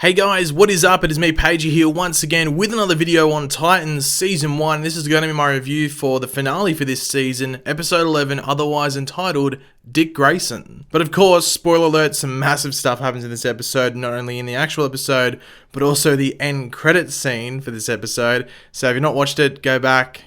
Hey guys, what is up? It is me, Pagey, here once again with another video on Titans Season 1. This is going to be my review for the finale for this season, Episode 11, otherwise entitled Dick Grayson. But of course, spoiler alert, some massive stuff happens in this episode, not only in the actual episode, but also the end credits scene for this episode. So if you've not watched it, go back,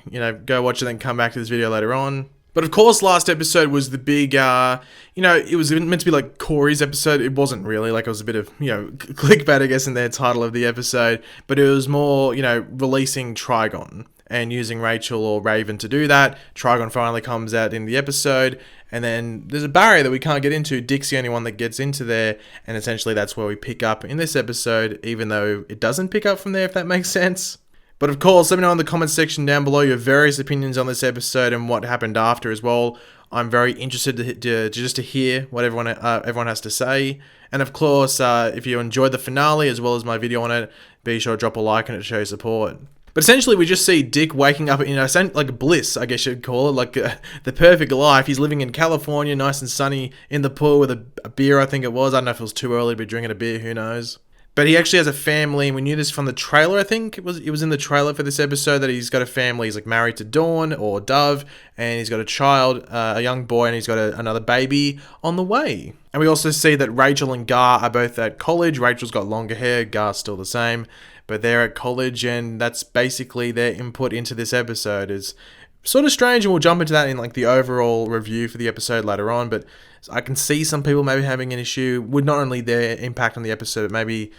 go watch it, then come back to this video later on. But of course, last episode was the big, it was meant to be like Corey's episode. It wasn't really, it was a bit of, clickbait, I guess, in their title of the episode. But it was more, releasing Trigon and using Rachel or Raven to do that. Trigon finally comes out in the episode. And then there's a barrier that we can't get into. Dick's the only one that gets into there. And essentially that's where we pick up in this episode, even though it doesn't pick up from there, if that makes sense. But of course, let me know in the comments section down below your various opinions on this episode and what happened after as well. I'm very interested to hear what everyone has to say. And of course, if you enjoyed the finale as well as my video on it, be sure to drop a like on it to show your support. But essentially, we just see Dick waking up in like bliss, I guess you'd call it, like the perfect life. He's living in California, nice and sunny, in the pool with a beer, I think it was. I don't know if it was too early to be drinking a beer, who knows. But he actually has a family, and we knew this from the trailer, I think. It was in the trailer for this episode that he's got a family. He's like married to Dawn, or Dove, and he's got a child, a young boy, and he's got another baby on the way. And we also see that Rachel and Gar are both at college. Rachel's got longer hair, Gar's still the same. But they're at college, and that's basically their input into this episode. Is sort of strange, and we'll jump into that in like the overall review for the episode later on. But I can see some people maybe having an issue with not only their impact on the episode, but maybe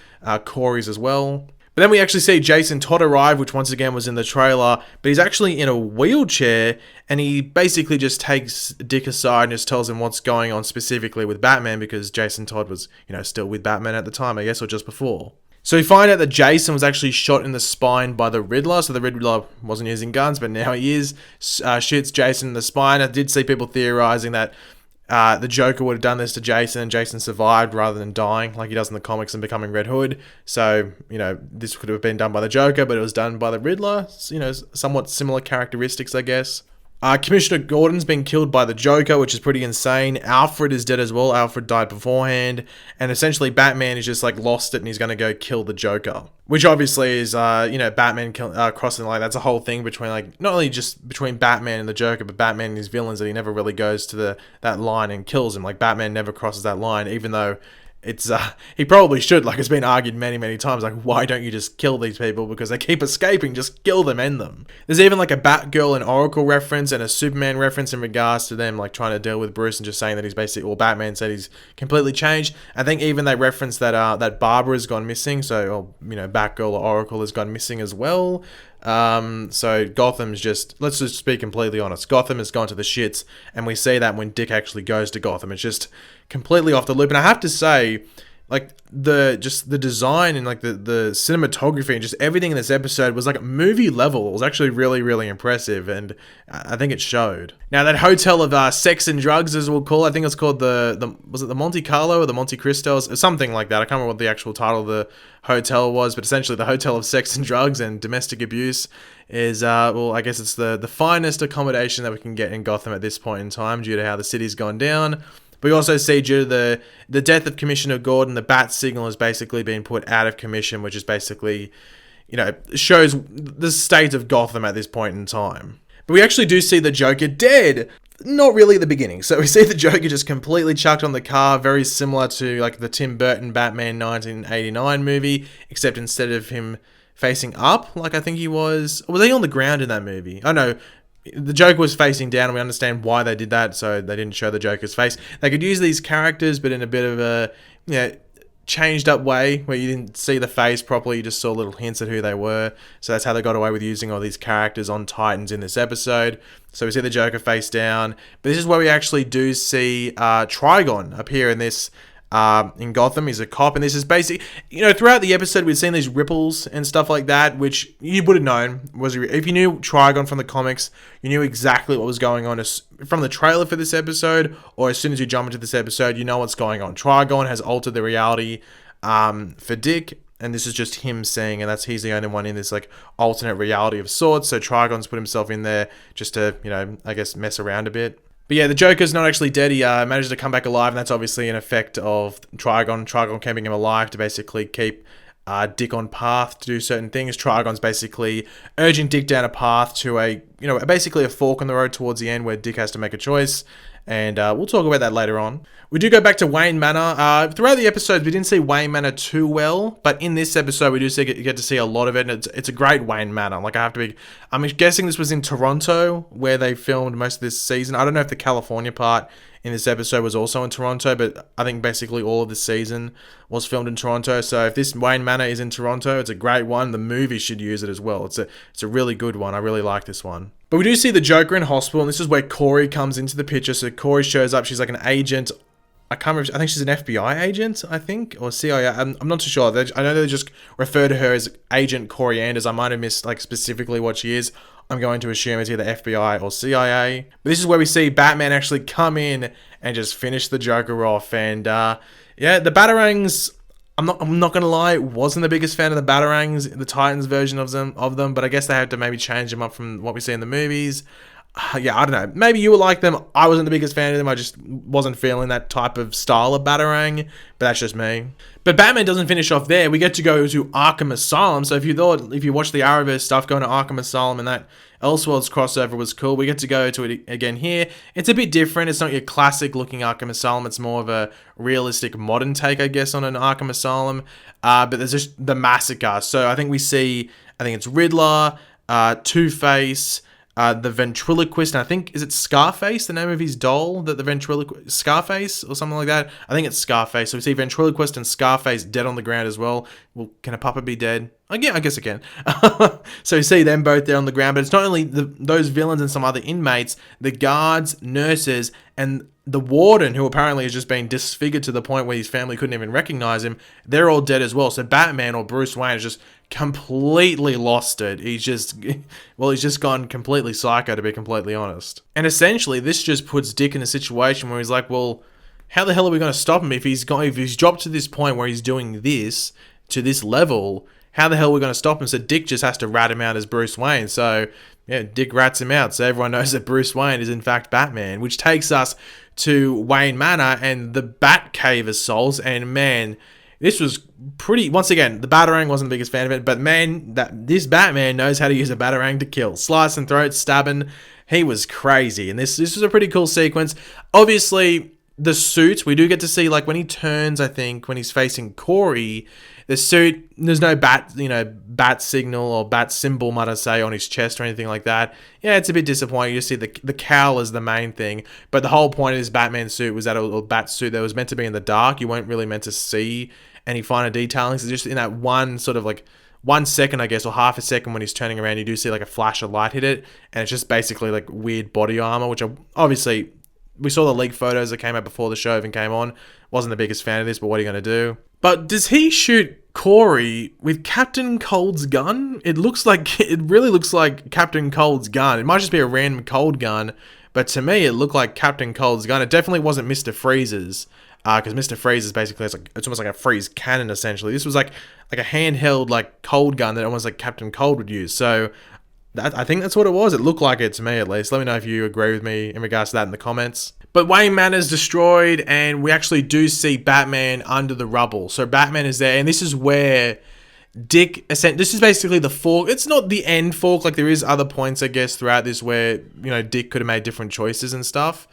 Corey's as well. But then we actually see Jason Todd arrive, which once again was in the trailer, but he's actually in a wheelchair, and he basically just takes Dick aside and just tells him what's going on specifically with Batman, because Jason Todd was, still with Batman at the time, I guess, or just before. So we find out that Jason was actually shot in the spine by the Riddler. So the Riddler wasn't using guns, but now he is. Shoots Jason in the spine. I did see people theorizing that the Joker would have done this to Jason, and Jason survived rather than dying like he does in the comics and becoming Red Hood. So, this could have been done by the Joker, but it was done by the Riddler. Somewhat similar characteristics, I guess. Commissioner Gordon's been killed by the Joker, which is pretty insane. Alfred is dead as well. Alfred died beforehand. And essentially Batman is just like lost it, and he's going to go kill the Joker. Which obviously is, Batman crossing the line. That's a whole thing between not only just between Batman and the Joker, but Batman and his villains, that he never really goes to that line and kills him. Like, Batman never crosses that line, even though it's he probably should. Like, it's been argued many, many times. Like, why don't you just kill these people? Because they keep escaping. Just kill them, end them. There's even like a Batgirl and Oracle reference and a Superman reference in regards to them like trying to deal with Bruce and just saying that he's basically, well, Batman said he's completely changed. I think even they referenced that that Barbara's gone missing. So, Batgirl or Oracle has gone missing as well. So Gotham's just, let's just be completely honest, Gotham has gone to the shits, and we see that when Dick actually goes to Gotham. It's just completely off the loop. And I have to say, like, the design and like the cinematography and just everything in this episode was like movie level. It was actually really, really impressive, and I think it showed. Now, that hotel of sex and drugs, as we'll call it, I think it's called was it the Monte Carlo or the Monte Cristo, or something like that. I can't remember what the actual title of the hotel was, but essentially the hotel of sex and drugs and domestic abuse is, I guess it's the finest accommodation that we can get in Gotham at this point in time due to how the city's gone down. We also see, due to the death of Commissioner Gordon, the bat signal has basically been put out of commission, which is basically, shows the state of Gotham at this point in time. But we actually do see the Joker dead. Not really at the beginning. So we see the Joker just completely chucked on the car, very similar to like the Tim Burton Batman 1989 movie, except instead of him facing up, like I think he was he on the ground in that movie? Oh no. The Joker was facing down, and we understand why they did that, so they didn't show the Joker's face. They could use these characters, but in a bit of a, changed up way, where you didn't see the face properly, you just saw little hints at who they were. So that's how they got away with using all these characters on Titans in this episode. So we see the Joker face down, but this is where we actually do see Trigon appear in this, in Gotham. He's a cop, and this is basically, throughout the episode we've seen these ripples and stuff like that, which you would have known if you knew Trigon from the comics, you knew exactly what was going on from the trailer for this episode, or as soon as you jump into this episode, you know what's going on. Trigon has altered the reality for Dick, and this is just him saying, and he's the only one in this like alternate reality of sorts. So Trigon's put himself in there just to, I guess, mess around a bit. But yeah, the Joker's not actually dead. He manages to come back alive, and that's obviously an effect of Trigon keeping him alive to basically keep Dick on path to do certain things. Trigon's basically urging Dick down a path to basically a fork in the road towards the end where Dick has to make a choice. And we'll talk about that later on. We do go back to Wayne Manor. Throughout the episodes, we didn't see Wayne Manor too well, but in this episode, we do get to see a lot of it, and it's a great Wayne Manor. I'm guessing this was in Toronto, where they filmed most of this season. I don't know if the California part in this episode was also in Toronto, but I think basically all of the season was filmed in Toronto. So if this Wayne Manor is in Toronto, it's a great one. The movie should use it as well. It's a really good one. I really like this one. But we do see the Joker in hospital, and this is where Corey comes into the picture. So Corey shows up. She's like an agent. I can't remember. I think she's an FBI agent, or CIA. I'm not too sure. I know they just refer to her as Agent Corey Anders. I might have missed specifically what she is. I'm going to assume it's either FBI or CIA. But this is where we see Batman actually come in and just finish the Joker off. And the Batarangs, I'm not gonna lie, wasn't the biggest fan of the Batarangs, the Titans version of them. But I guess they had to maybe change them up from what we see in the movies. I don't know. Maybe you would like them. I wasn't the biggest fan of them. I just wasn't feeling that type of style of Batarang. But that's just me. But Batman doesn't finish off there. We get to go to Arkham Asylum. So if you watched the Arrowverse stuff, going to Arkham Asylum and that Elseworlds crossover was cool. We get to go to it again here. It's a bit different. It's not your classic looking Arkham Asylum. It's more of a realistic modern take, I guess, on an Arkham Asylum. But there's just the massacre. So I think it's Riddler, Two-Face, the ventriloquist, and I think, is it Scarface, the name of his doll, that the ventriloquist, Scarface, or something like that? I think it's Scarface. So we see ventriloquist and Scarface dead on the ground as well. Well, can a puppet be dead? Yeah, I guess it can. So we see them both there on the ground, but it's not only those villains and some other inmates, the guards, nurses, and the warden, who apparently has just been disfigured to the point where his family couldn't even recognize him, they're all dead as well. So Batman, or Bruce Wayne, has just completely lost it. He's just gone completely psycho, to be completely honest. And essentially, this just puts Dick in a situation where he's like, well, how the hell are we going to stop him if he's dropped to this point where he's doing this to this level? How the hell are we going to stop him? So Dick just has to rat him out as Bruce Wayne. So yeah, Dick rats him out. So everyone knows that Bruce Wayne is in fact Batman, which takes us to Wayne Manor and the Batcave of Souls. And man, this was pretty. Once again, the Batarang wasn't the biggest fan of it, but man, this Batman knows how to use a Batarang to kill, slicing throats, stabbing. He was crazy, and this was a pretty cool sequence. Obviously, the suit, we do get to see, when he turns, I think, when he's facing Corey, the suit, there's no bat signal or bat symbol, might I say, on his chest or anything like that. Yeah, it's a bit disappointing. You just see the cowl is the main thing. But the whole point of his Batman suit was that a bat suit that was meant to be in the dark. You weren't really meant to see any finer detailing. So just in that one sort of 1 second, I guess, or half a second when he's turning around, you do see a flash of light hit it. And it's just basically weird body armor, which obviously, we saw the leaked photos that came out before the show even came on. Wasn't the biggest fan of this, but what are you going to do? But does he shoot Corey with Captain Cold's gun? It really looks like Captain Cold's gun. It might just be a random cold gun, but to me, it looked like Captain Cold's gun. It definitely wasn't Mr. Freeze's, because Mr. Freeze is basically, it's almost like a freeze cannon, essentially. This was like a handheld, cold gun that almost Captain Cold would use. So I think that's what it was. It looked like it to me, at least. Let me know if you agree with me in regards to that in the comments. But Wayne Manor's destroyed, and we actually do see Batman under the rubble. So Batman is there, and this is where Dick... This is basically the fork. It's not the end fork. There is other points, I guess, throughout this where, Dick could have made different choices and stuff.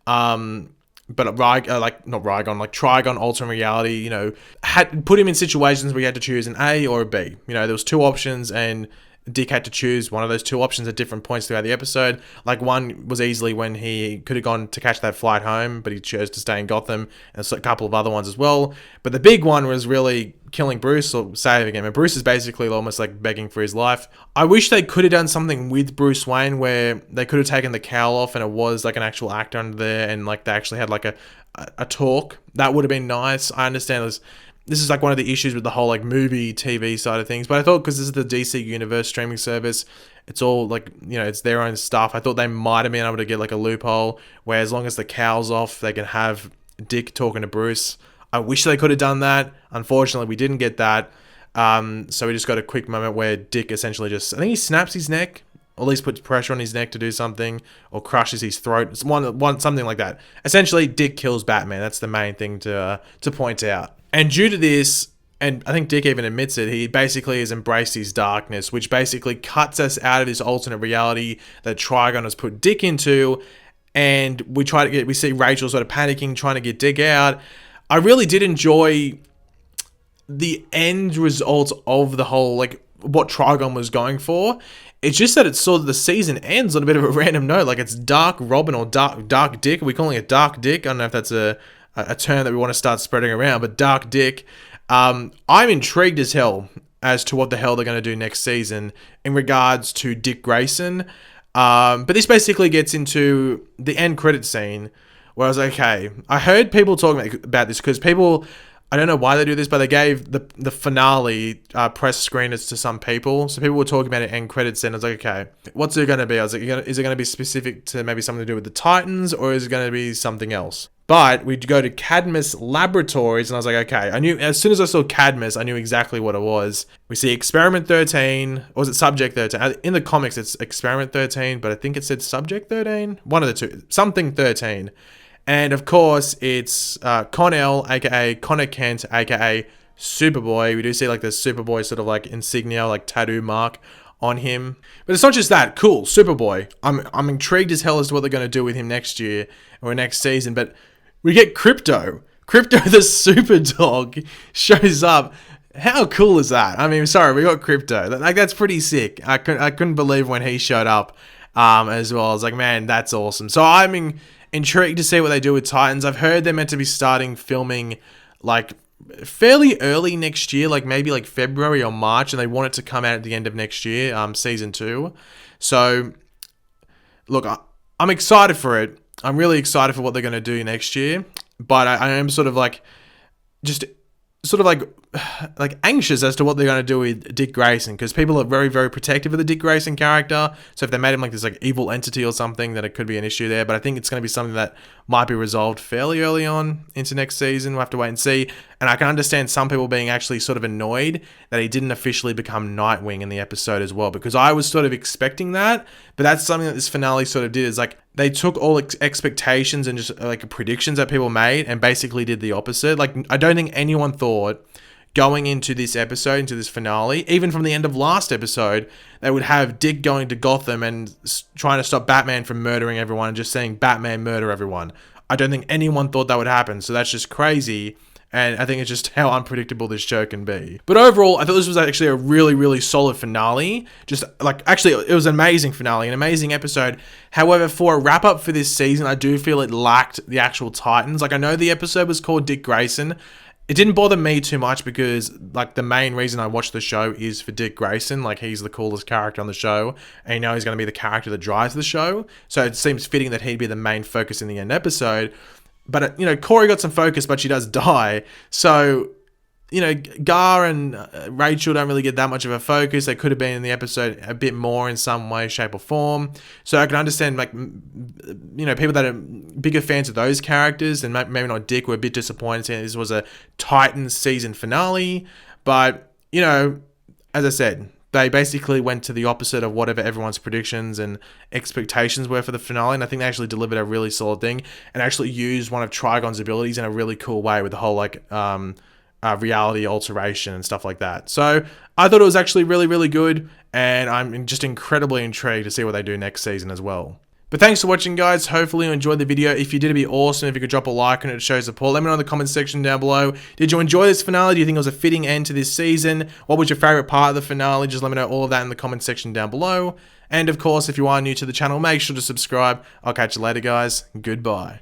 But Trigon, alternate reality, had put him in situations where he had to choose an A or a B. There was two options, and Dick had to choose one of those two options at different points throughout the episode. One was easily when he could have gone to catch that flight home, but he chose to stay in Gotham, and a couple of other ones as well. But the big one was really killing Bruce or saving him. And Bruce is basically almost begging for his life. I wish they could have done something with Bruce Wayne where they could have taken the cowl off and it was an actual actor under there, and they actually had a talk. That would have been nice. I understand this is one of the issues with the whole movie TV side of things, but I thought because this is the DC Universe streaming service, it's all it's their own stuff. I thought they might have been able to get a loophole where as long as the cowl's off, they can have Dick talking to Bruce. I wish they could have done that. Unfortunately, we didn't get that. So we just got a quick moment where Dick essentially I think he snaps his neck, or at least puts pressure on his neck to do something, or crushes his throat. It's something like that. Essentially, Dick kills Batman. That's the main thing to point out. And due to this, and I think Dick even admits it, he basically has embraced his darkness, which basically cuts us out of this alternate reality that Trigon has put Dick into, and we see Rachel sort of panicking, trying to get Dick out. I really did enjoy the end result of the whole, like, what Trigon was going for. It's just that it's sort of the season ends on a bit of a random note, like it's Dark Robin or Dark Dick. Are we calling it Dark Dick? I don't know if that's a term that we want to start spreading around, but Dark Dick. I'm intrigued as hell as to what the hell they're going to do next season in regards to Dick Grayson. But this basically gets into the end credit scene where I was like, okay, I heard people talking about this because people, I don't know why they do this, but they gave the finale press screeners to some people. So people were talking about it end credits scene. I was like, okay, what's it going to be? I was like, is it going to be specific to maybe something to do with the Titans, or is it going to be something else? But we'd go to Cadmus Laboratories, and I was like, okay, I knew, as soon as I saw Cadmus, I knew exactly what it was. We see Experiment 13, or was it Subject 13? In the comics, it's Experiment 13, but I think it said Subject 13? One of the two. Something 13. And of course, it's Connell, aka Connor Kent, aka Superboy. We do see like the Superboy sort of like insignia, like tattoo mark on him. But it's not just that. Cool, Superboy. I'm intrigued as hell as to what they're going to do with him next year or next season. But we get Crypto. Crypto the Super Dog shows up. How cool is that? I mean, sorry, we got Crypto. Like, that's pretty sick. I couldn't believe when he showed up as well. I was like, man, that's awesome. So I'm intrigued to see what they do with Titans. I've heard they're meant to be starting filming like fairly early next year, like maybe like February or March, and they want it to come out at the end of next year, season 2. So, look, I'm excited for it. I'm really excited for what they're going to do next year, but I am sort of like, just sort of like anxious as to what they're going to do with Dick Grayson, because people are very, very protective of the Dick Grayson character. So if they made him like this like evil entity or something, then it could be an issue there. But I think it's going to be something that might be resolved fairly early on into next season. We'll have to wait and see. And I can understand some people being actually sort of annoyed that he didn't officially become Nightwing in the episode as well, because I was sort of expecting that. But that's something that this finale sort of did, is like they took all expectations and just like predictions that people made and basically did the opposite. Like, I don't think anyone thought going into this episode, into this finale, even from the end of last episode, they would have Dick going to Gotham and trying to stop Batman from murdering everyone and just saying, Batman, murder everyone. I don't think anyone thought that would happen, so that's just crazy. And I think it's just how unpredictable this show can be. But overall, I thought this was actually a really, really solid finale. Just like, actually, it was an amazing finale, an amazing episode. However, for a wrap up for this season, I do feel it lacked the actual Titans. Like, I know the episode was called Dick Grayson. It didn't bother me too much because, like, the main reason I watch the show is for Dick Grayson. Like, he's the coolest character on the show, and you know he's going to be the character that drives the show. So it seems fitting that he'd be the main focus in the end episode. But, you know, Corey got some focus, but she does die. So, you know, Gar and Rachel don't really get that much of a focus. They could have been in the episode a bit more in some way, shape, or form. So I can understand, like, you know, people that are bigger fans of those characters, and maybe not Dick, were a bit disappointed saying this was a Titans season finale. But, you know, as I said, they basically went to the opposite of whatever everyone's predictions and expectations were for the finale. And I think they actually delivered a really solid thing and actually used one of Trigon's abilities in a really cool way with the whole, like, reality alteration and stuff like that. So I thought it was actually really, really good, and I'm just incredibly intrigued to see what they do next season as well. But thanks for watching, guys. Hopefully you enjoyed the video. If you did, it'd be awesome if you could drop a like on it. It shows support. Let me know in the comments section down below. Did you enjoy this finale? Do you think it was a fitting end to this season? What was your favorite part of the finale? Just let me know all of that in the comments section down below. And of course, if you are new to the channel, make sure to subscribe. I'll catch you later, guys. Goodbye.